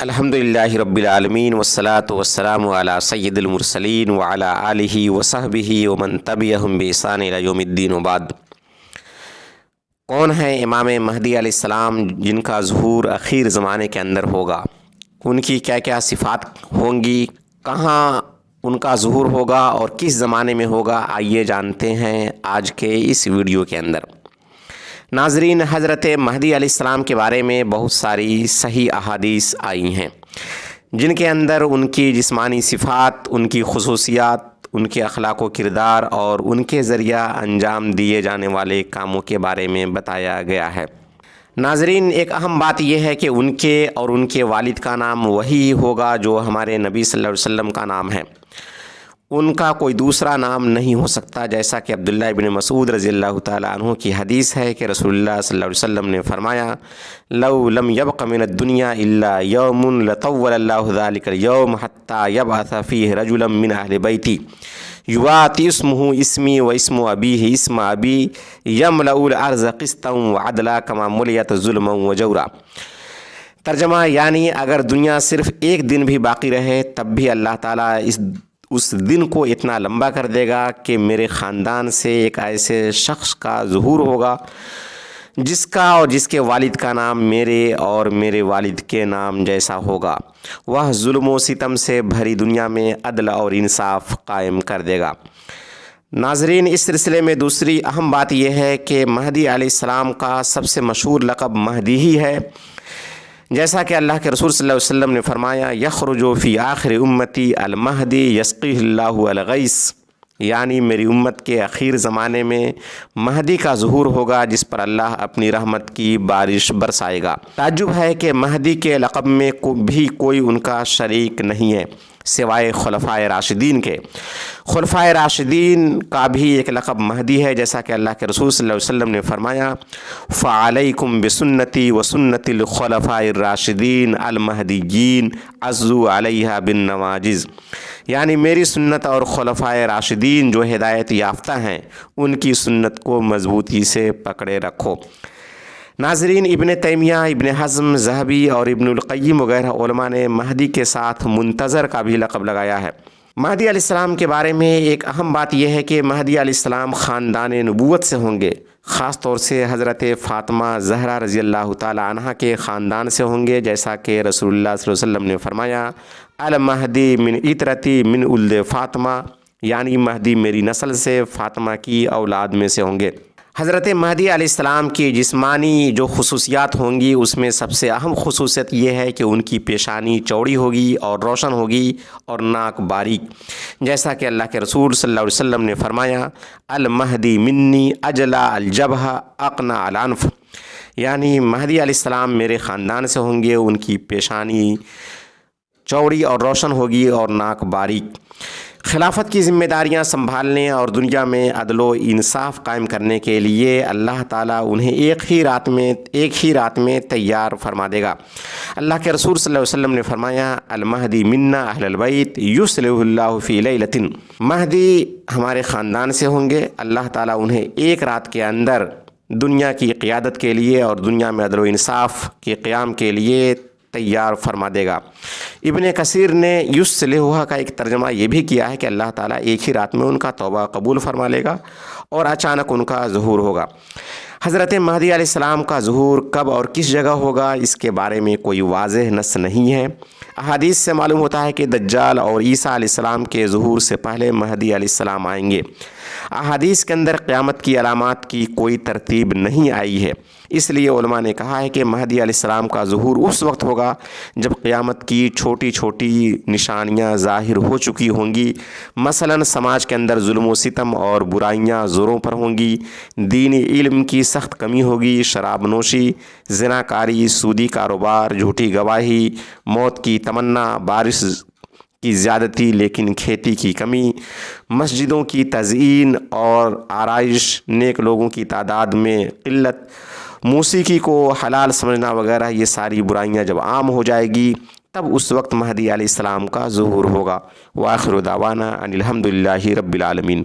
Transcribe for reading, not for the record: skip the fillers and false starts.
الحمدللہ رب العالمین والصلاة والسلام علی سید المرسلین وعلی آلہ وصحبہ ومن تبعہم بإحسان الی یوم الدین وبعد۔ کون ہے امام مہدی علیہ السلام جن کا ظہور اخیر زمانے کے اندر ہوگا؟ ان کی کیا کیا صفات ہوں گی؟ کہاں ان کا ظہور ہوگا اور کس زمانے میں ہوگا؟ آئیے جانتے ہیں آج کے اس ویڈیو کے اندر۔ ناظرین، حضرت مہدی علیہ السلام کے بارے میں بہت ساری صحیح احادیث آئی ہیں جن کے اندر ان کی جسمانی صفات، ان کی خصوصیات، ان کے اخلاق و کردار اور ان کے ذریعہ انجام دیے جانے والے کاموں کے بارے میں بتایا گیا ہے۔ ناظرین، ایک اہم بات یہ ہے کہ ان کے اور ان کے والد کا نام وہی ہوگا جو ہمارے نبی صلی اللہ علیہ وسلم کا نام ہے۔ ان کا کوئی دوسرا نام نہیں ہو سکتا، جیسا کہ عبداللہ ابن مسعود رضی اللہ تعالیٰ عنہ کی حدیث ہے کہ رسول اللہ صلی اللہ علیہ وسلم نے فرمایا، لو لم يبق من الدنيا الا يوم لطول الله ذلك اليوم حتى يبعث فيه رجلا من اهل بيتي يواتي اسمه اسمي واسم ابيه اسم ابي يملأ الارض قسطا وعدلا كما ملئت ظلما وجورا۔ ترجمہ یعنی اگر دنیا صرف ایک دن بھی باقی رہے تب بھی اللہ تعالیٰ اس دن کو اتنا لمبا کر دے گا کہ میرے خاندان سے ایک ایسے شخص کا ظہور ہوگا جس کا اور جس کے والد کا نام میرے اور میرے والد کے نام جیسا ہوگا۔ وہ ظلم و ستم سے بھری دنیا میں عدل اور انصاف قائم کر دے گا۔ ناظرین، اس سلسلے میں دوسری اہم بات یہ ہے کہ مہدی علیہ السلام کا سب سے مشہور لقب مہدی ہی ہے، جیسا کہ اللہ کے رسول صلی اللہ علیہ وسلم نے فرمایا، یخرج فی آخر امتی المہدی یسقیہ اللہ الغیث، یعنی میری امت کے اخیر زمانے میں مہدی کا ظہور ہوگا جس پر اللہ اپنی رحمت کی بارش برسائے گا۔ تعجب ہے کہ مہدی کے لقب میں بھی کوئی ان کا شریک نہیں ہے سوائے خلفائے راشدین کے۔ خلفائے راشدین کا بھی ایک لقب مہدی ہے، جیسا کہ اللہ کے رسول صلی اللہ علیہ وسلم نے فرمایا، فعلیکم بسنتی وسنت الخلفاء الراشدین المہدیین عضوا علیہا بالنواجذ، یعنی میری سنت اور خلفائے راشدین جو ہدایت یافتہ ہیں ان کی سنت کو مضبوطی سے پکڑے رکھو۔ ناظرین، ابن تیمیہ، ابن حزم، ذہبی اور ابن القیم وغیرہ علماء نے مہدی کے ساتھ منتظر کا بھی لقب لگایا ہے۔ مہدی علیہ السلام کے بارے میں ایک اہم بات یہ ہے کہ مہدی علیہ السلام خاندان نبوت سے ہوں گے، خاص طور سے حضرت فاطمہ زہرا رضی اللہ تعالی عنہ کے خاندان سے ہوں گے، جیسا کہ رسول اللہ صلی اللہ علیہ وسلم نے فرمایا، المہدی من عطرتی من ولد فاطمہ، یعنی مہدی میری نسل سے فاطمہ کی اولاد میں سے ہوں گے۔ حضرت مہدی علیہ السلام کی جسمانی جو خصوصیات ہوں گی اس میں سب سے اہم خصوصیت یہ ہے کہ ان کی پیشانی چوڑی ہوگی اور روشن ہوگی اور ناک باریک، جیسا کہ اللہ کے رسول صلی اللہ علیہ وسلم نے فرمایا، المہدی منی اجلا الجبہ اقنا الانف، یعنی مہدی علیہ السلام میرے خاندان سے ہوں گے، ان کی پیشانی چوڑی اور روشن ہوگی اور ناک باریک۔ خلافت کی ذمہ داریاں سنبھالنے اور دنیا میں عدل و انصاف قائم کرنے کے لیے اللہ تعالیٰ انہیں ایک ہی رات میں تیار فرما دے گا۔ اللہ کے رسول صلی اللہ علیہ وسلم نے فرمایا، المہدی منا اہل البیت یصلح اللہ فی لیلۃ، مہدی ہمارے خاندان سے ہوں گے، اللہ تعالیٰ انہیں ایک رات کے اندر دنیا کی قیادت کے لیے اور دنیا میں عدل و انصاف کے قیام کے لیے تیار فرما دے گا۔ ابن کثیر نے یصلحہ کا ایک ترجمہ یہ بھی کیا ہے کہ اللہ تعالیٰ ایک ہی رات میں ان کا توبہ قبول فرما لے گا اور اچانک ان کا ظہور ہوگا۔ حضرت مہدی علیہ السلام کا ظہور کب اور کس جگہ ہوگا اس کے بارے میں کوئی واضح نص نہیں ہے۔ احادیث سے معلوم ہوتا ہے کہ دجال اور عیسیٰ علیہ السلام کے ظہور سے پہلے مہدی علیہ السلام آئیں گے۔ احادیث کے اندر قیامت کی علامات کی کوئی ترتیب نہیں آئی ہے، اس لیے علماء نے کہا ہے کہ مہدی علیہ السلام کا ظہور اس وقت ہوگا جب قیامت کی چھوٹی چھوٹی نشانیاں ظاہر ہو چکی ہوں گی، مثلاً سماج کے اندر ظلم و ستم اور برائیاں زوروں پر ہوں گی، دینی علم کی سخت کمی ہوگی، شراب نوشی، زناکاری، سودی کاروبار، جھوٹی گواہی، موت کی تمنا، بارش کی زیادتی لیکن کھیتی کی کمی، مسجدوں کی تزئین اور آرائش، نیک لوگوں کی تعداد میں قلت، موسیقی کو حلال سمجھنا وغیرہ، یہ ساری برائیاں جب عام ہو جائے گی تب اس وقت مہدی علیہ السلام کا ظہور ہوگا۔ وآخر دعوانا ان الحمدللہ رب العالمین۔